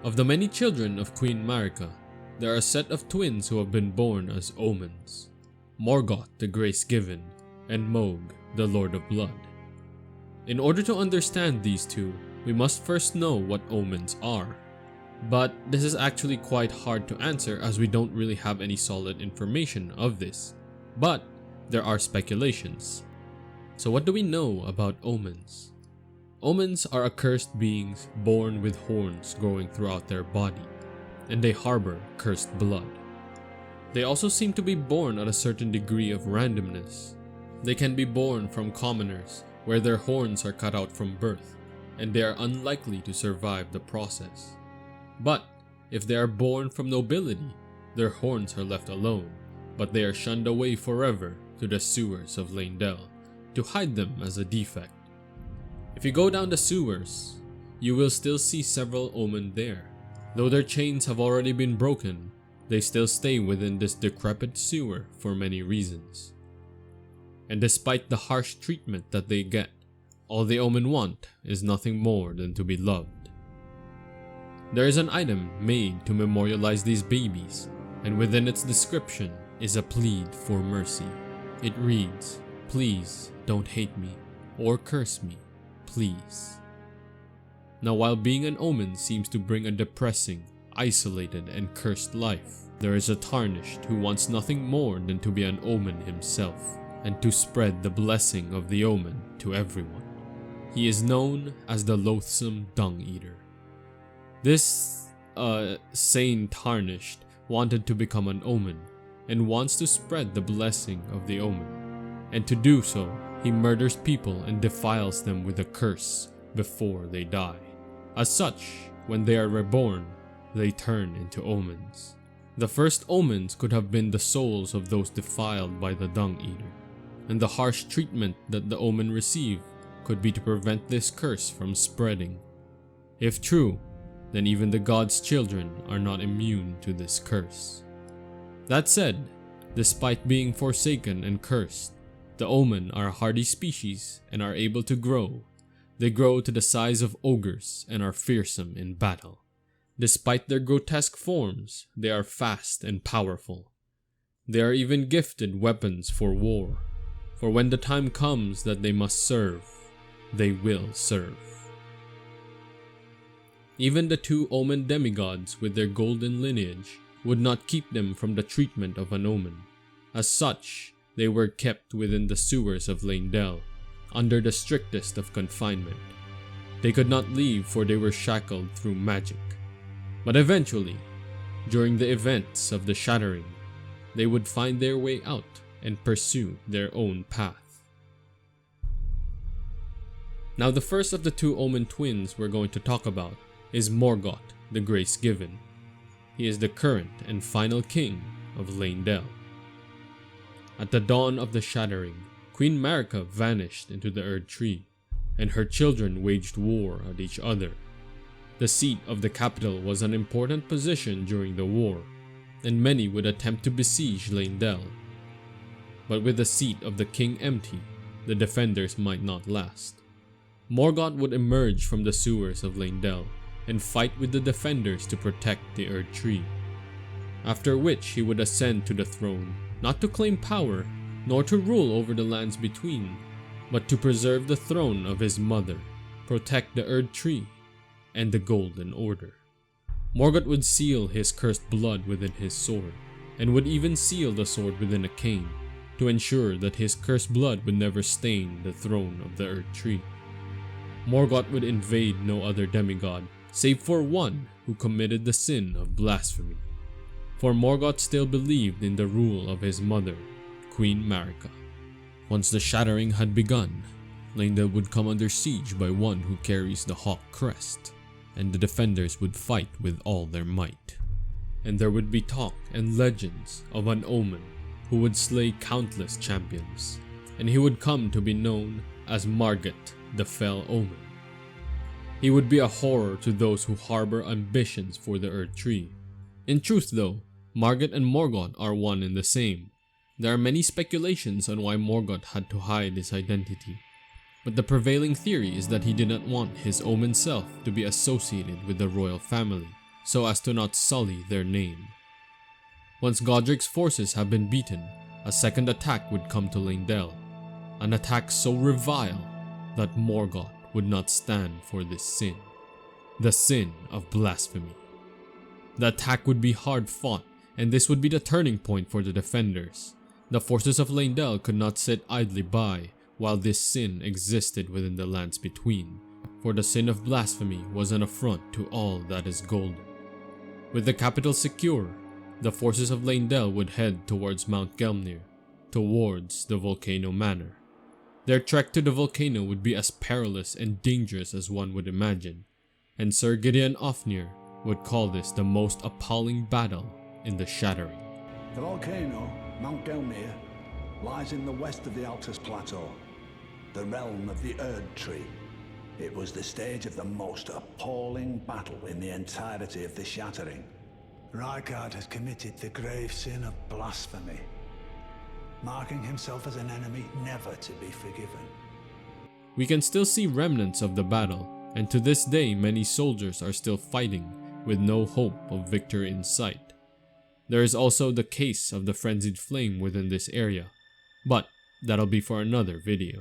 Of the many children of Queen Marika, there are a set of twins who have been born as Omens: Morgott, the Grace-Given, and Mohg, the Lord of Blood. In order to understand these two, we must first know what Omens are. But this is actually quite hard to answer as we don't really have any solid information of this. But there are speculations. So what do we know about Omens? Omens are accursed beings born with horns growing throughout their body, and they harbor cursed blood. They also seem to be born at a certain degree of randomness. They can be born from commoners, where their horns are cut out from birth, and they are unlikely to survive the process. But if they are born from nobility, their horns are left alone, but they are shunned away forever to the sewers of Leyndell to hide them as a defect. If you go down the sewers, you will still see several Omen there. Though their chains have already been broken, they still stay within this decrepit sewer for many reasons. And despite the harsh treatment that they get, all the Omen want is nothing more than to be loved. There is an item made to memorialize these babies, and within its description is a plead for mercy. It reads, "Please don't hate me or curse me, please." Now, while being an Omen seems to bring a depressing, isolated, and cursed life, there is a tarnished who wants nothing more than to be an Omen himself, and to spread the blessing of the Omen to everyone. He is known as the Loathsome Dung-Eater. This sane tarnished wanted to become an Omen, and wants to spread the blessing of the Omen. And to do so, he murders people and defiles them with a curse before they die. As such, when they are reborn, they turn into Omens. The first Omens could have been the souls of those defiled by the Dung-Eater, and the harsh treatment that the Omen receive could be to prevent this curse from spreading. If true, then even the gods' children are not immune to this curse. That said, despite being forsaken and cursed, the Omen are a hardy species and are able to grow. They grow to the size of ogres and are fearsome in battle. Despite their grotesque forms, they are fast and powerful. They are even gifted weapons for war, for when the time comes that they must serve, they will serve. Even the two Omen demigods with their golden lineage would not keep them from the treatment of an Omen. As such, they were kept within the sewers of Leyndell, under the strictest of confinement. They could not leave for they were shackled through magic. But eventually, during the events of the Shattering, they would find their way out and pursue their own path. Now, the first of the two Omen twins we're going to talk about is Morgott, the Grace-Given. He is the current and final king of Leyndell. At the dawn of the Shattering, Queen Marika vanished into the Erd Tree, and her children waged war at each other. The seat of the capital was an important position during the war, and many would attempt to besiege Leyndell. But with the seat of the king empty, the defenders might not last. Morgott would emerge from the sewers of Leyndell and fight with the defenders to protect the Erd Tree. After which he would ascend to the throne, not to claim power, nor to rule over the lands between, but to preserve the throne of his mother, protect the Erd Tree, and the Golden Order. Morgott would seal his cursed blood within his sword, and would even seal the sword within a cane, to ensure that his cursed blood would never stain the throne of the Erd Tree. Morgott would invade no other demigod, save for one who committed the sin of blasphemy. For Morgott still believed in the rule of his mother, Queen Marika. Once the Shattering had begun, Leyndell would come under siege by one who carries the Hawk Crest, and the defenders would fight with all their might. And there would be talk and legends of an Omen who would slay countless champions, and he would come to be known as Morgott, the Fell Omen. He would be a horror to those who harbor ambitions for the Erd Tree. In truth though, Morgott and Morgott are one and the same. There are many speculations on why Morgott had to hide his identity, but the prevailing theory is that he did not want his Omen self to be associated with the royal family, so as to not sully their name. Once Godric's forces have been beaten, a second attack would come to Leyndell, an attack so revile that Morgott would not stand for this sin, the sin of blasphemy. The attack would be hard fought, and this would be the turning point for the defenders. The forces of Leyndell could not sit idly by while this sin existed within the lands between, for the sin of blasphemy was an affront to all that is golden. With the capital secure, the forces of Leyndell would head towards Mount Gelmir, towards the Volcano Manor. Their trek to the volcano would be as perilous and dangerous as one would imagine, and Sir Gideon Ofnir would call this the most appalling battle in the Shattering. The volcano, Mount Gelmir, lies in the west of the Altus Plateau, the realm of the Erd Tree. It was the stage of the most appalling battle in the entirety of the Shattering. Rykard has committed the grave sin of blasphemy, marking himself as an enemy never to be forgiven. We can still see remnants of the battle, and to this day many soldiers are still fighting with no hope of victory in sight. There is also the case of the frenzied flame within this area, but that'll be for another video.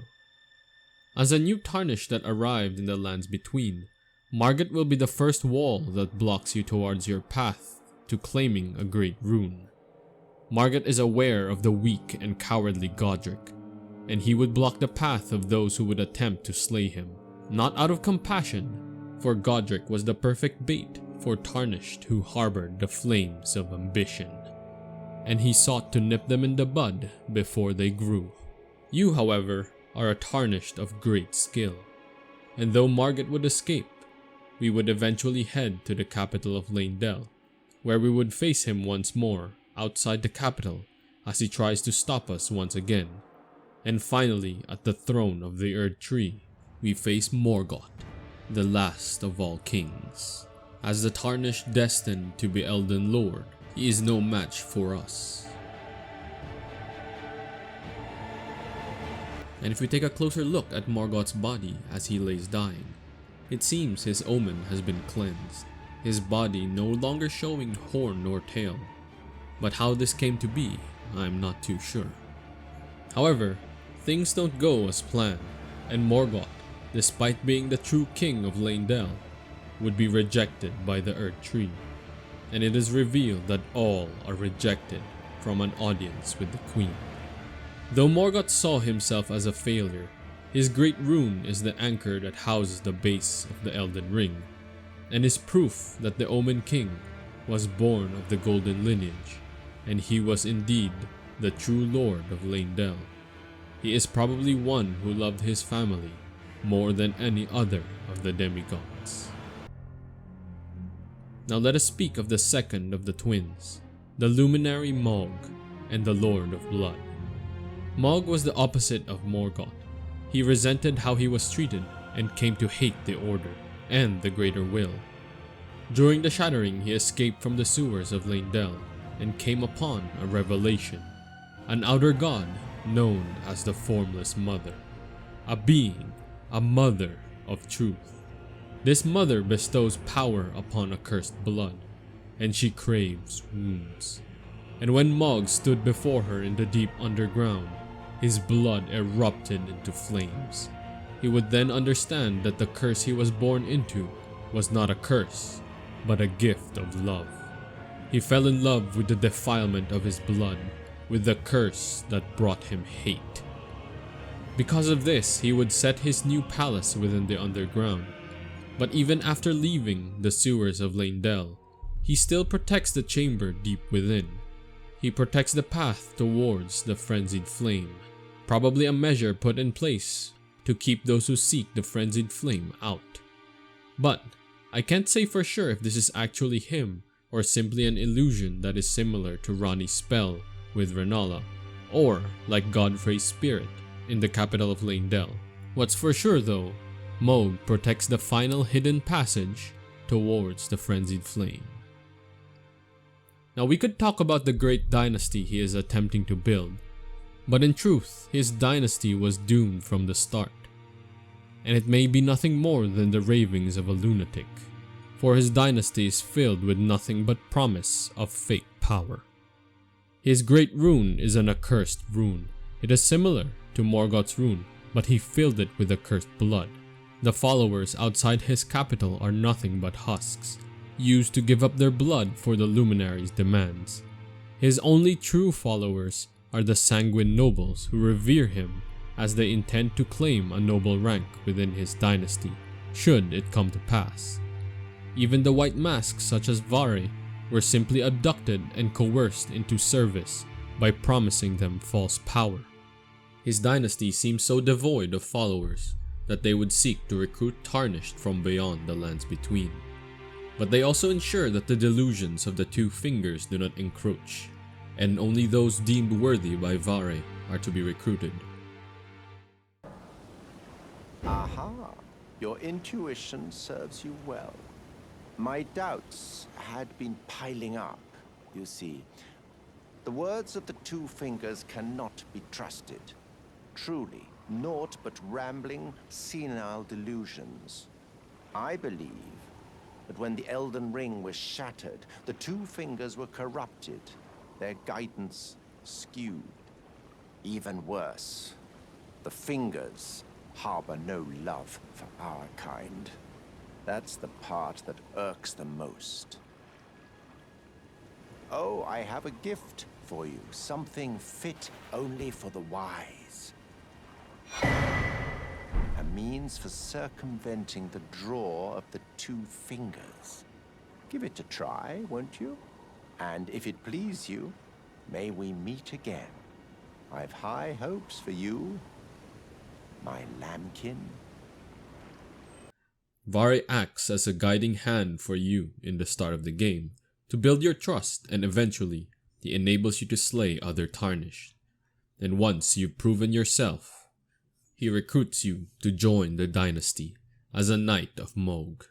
As a new tarnish that arrived in the lands between, Morgott will be the first wall that blocks you towards your path to claiming a great rune. Morgott is aware of the weak and cowardly Godric, and he would block the path of those who would attempt to slay him, not out of compassion, for Godric was the perfect bait for tarnished who harbored the flames of ambition, and he sought to nip them in the bud before they grew. You, however, are a tarnished of great skill, and though Morgott would escape, we would eventually head to the capital of Leyndell, where we would face him once more outside the capital as he tries to stop us once again. And finally, at the throne of the Erd Tree, we face Morgott, the last of all kings. As the tarnished destined to be Elden Lord, he is no match for us. And if we take a closer look at Morgott's body as he lays dying, it seems his omen has been cleansed, his body no longer showing horn nor tail. But how this came to be, I'm not too sure. However, things don't go as planned, and Morgott, despite being the true king of Leyndell, would be rejected by the Erd Tree, and it is revealed that all are rejected from an audience with the Queen. Though Morgott saw himself as a failure, his great rune is the anchor that houses the base of the Elden Ring, and is proof that the Omen King was born of the golden lineage, and he was indeed the true lord of Leyndell. He is probably one who loved his family more than any other of the Demi-Gods. Now let us speak of the second of the twins, the luminary Mohg and the Lord of Blood. Mohg was the opposite of Morgott. He resented how he was treated and came to hate the Order and the Greater Will. During the Shattering, he escaped from the sewers of Leyndell and came upon a revelation, an outer god known as the Formless Mother, a being, a mother of truth. This mother bestows power upon accursed blood, and she craves wounds. And when Mohg stood before her in the deep underground, his blood erupted into flames. He would then understand that the curse he was born into was not a curse, but a gift of love. He fell in love with the defilement of his blood, with the curse that brought him hate. Because of this, he would set his new palace within the underground. But even after leaving the sewers of Leyndell, he still protects the chamber deep within. He protects the path towards the frenzied flame, probably a measure put in place to keep those who seek the frenzied flame out. But I can't say for sure if this is actually him or simply an illusion that is similar to Ranni's spell with Rennala, or like Godfrey's spirit in the capital of Leyndell. What's for sure though, Mohg protects the final hidden passage towards the frenzied flame. Now we could talk about the great dynasty he is attempting to build, but in truth his dynasty was doomed from the start, and it may be nothing more than the ravings of a lunatic, for his dynasty is filled with nothing but promise of fake power. His great rune is an accursed rune. It is similar to Morgott's rune, but he filled it with accursed blood. The followers outside his capital are nothing but husks, used to give up their blood for the luminary's demands. His only true followers are the sanguine nobles who revere him, as they intend to claim a noble rank within his dynasty, should it come to pass. Even the white masks such as Varre were simply abducted and coerced into service by promising them false power. His dynasty seems so devoid of followers that they would seek to recruit tarnished from beyond the lands between. But they also ensure that the delusions of the two fingers do not encroach, and only those deemed worthy by Varre are to be recruited. Aha! Your intuition serves you well. My doubts had been piling up, you see. The words of the two fingers cannot be trusted. Truly, naught but rambling, senile delusions. I believe that when the Elden Ring was shattered, the two fingers were corrupted, their guidance skewed. Even worse, the fingers harbor no love for our kind. That's the part that irks the most. Oh, I have a gift for you, something fit only for the wise. A means for circumventing the draw of the two fingers. Give it a try, won't you? And if it please you, may we meet again. I've high hopes for you, my lambkin. Varre acts as a guiding hand for you in the start of the game to build your trust, and eventually he enables you to slay other tarnished. Then once you've proven yourself, he recruits you to join the dynasty as a Knight of Mohg.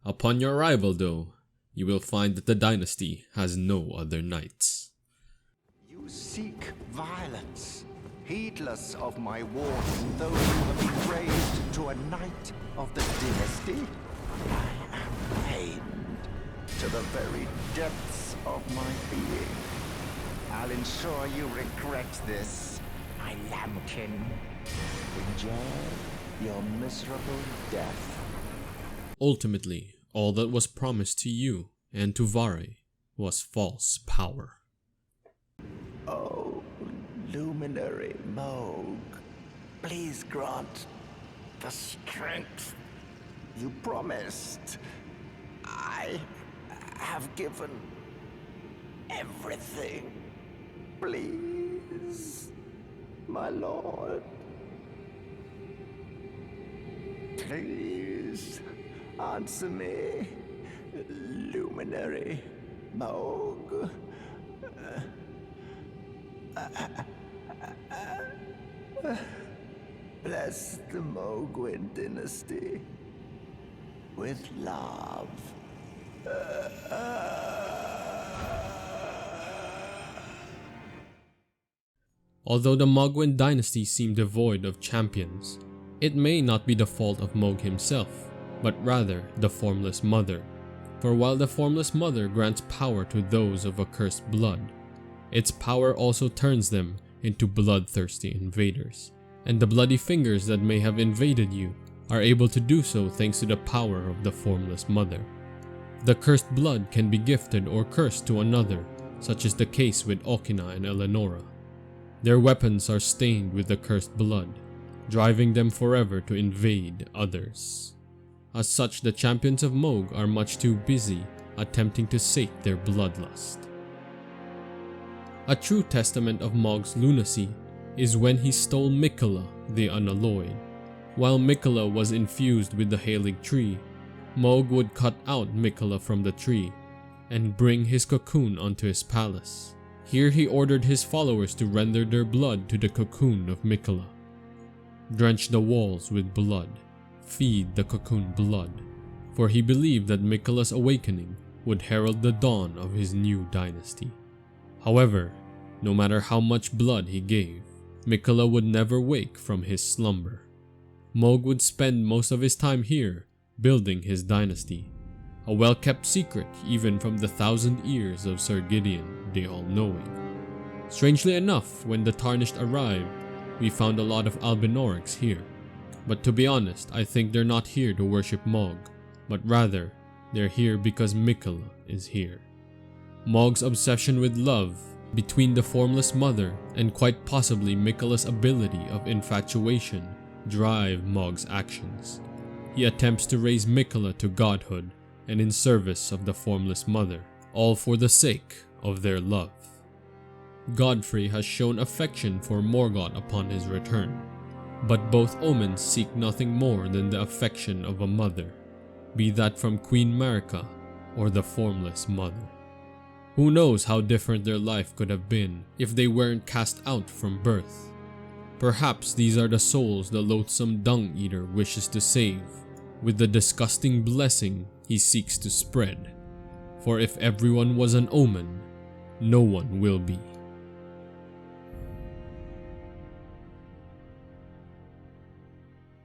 Upon your arrival though, you will find that the dynasty has no other knights. You seek violence, heedless of my warning, though you have been raised to a knight of the dynasty. I am pained to the very depths of my being. I'll ensure you regret this, my lambkin. Enjoy your miserable death. Ultimately, all that was promised to you and to Varre was false power. Oh, luminary Mohg, please grant the strength you promised. I have given everything. Please, my lord. Please, answer me, luminary Mohg. Bless the Mohgwyn dynasty with love. Although the Mohgwyn dynasty seemed devoid of champions, it may not be the fault of Mohg himself, but rather the Formless Mother. For while the Formless Mother grants power to those of accursed blood, its power also turns them into bloodthirsty invaders. And the bloody fingers that may have invaded you are able to do so thanks to the power of the Formless Mother. The cursed blood can be gifted or cursed to another, such is the case with Okina and Eleonora. Their weapons are stained with the cursed blood, driving them forever to invade others. As such, the champions of Mohg are much too busy attempting to sate their bloodlust. A true testament of Mohg's lunacy is when he stole Miquella the Unalloyed. While Miquella was infused with the Halig tree, Mohg would cut out Miquella from the tree and bring his cocoon onto his palace. Here he ordered his followers to render their blood to the cocoon of Miquella. Drench the walls with blood, feed the cocoon blood, for he believed that Miquella's awakening would herald the dawn of his new dynasty. However, no matter how much blood he gave, Miquella would never wake from his slumber. Mohg would spend most of his time here building his dynasty, a well-kept secret even from the 1,000 ears of Sir Gideon, the All-Knowing. Strangely enough, when the Tarnished arrived, we found a lot of Albinorics here. But to be honest, I think they're not here to worship Mohg, but rather, they're here because Miquella is here. Mohg's obsession with love, between the Formless Mother and quite possibly Miquella's ability of infatuation, drive Mohg's actions. He attempts to raise Miquella to godhood and in service of the Formless Mother, all for the sake of their love. Godfrey has shown affection for Morgott upon his return, but both Omens seek nothing more than the affection of a mother, be that from Queen Marika or the Formless Mother. Who knows how different their life could have been if they weren't cast out from birth. Perhaps these are the souls the loathsome Dung-eater wishes to save, with the disgusting blessing he seeks to spread. For if everyone was an Omen, no one will be.